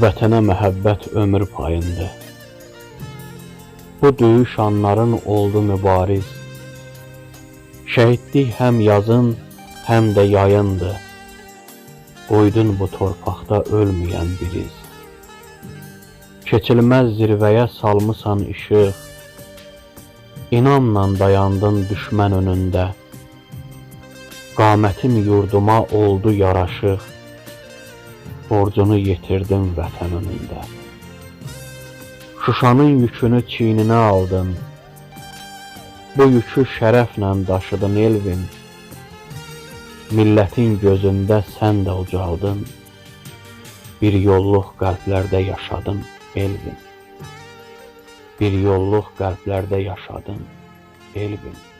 Vətənə məhəbbət ömür payındır. Bu döyüş anların oldu mübariz. Şəhidlik həm yazın, həm də yayındır. Qoydun bu torpaqda ölməyən bir iz. Keçilməz zirvəyə salmısan işıq. İnamla dayandın düşmən önündə. Qamətim yurduma oldu yaraşıq. Borcunu yetirdin vətən önündə. Şuşanın yükünü çiyninə aldın. Bu yükü şərəflə daşıdın Elvin. Millətin gözündə sən də ucaldın. Bir yolluq qəlblərdə yaşadın Elvin. Bir yolluq qəlblərdə yaşadın Elvin.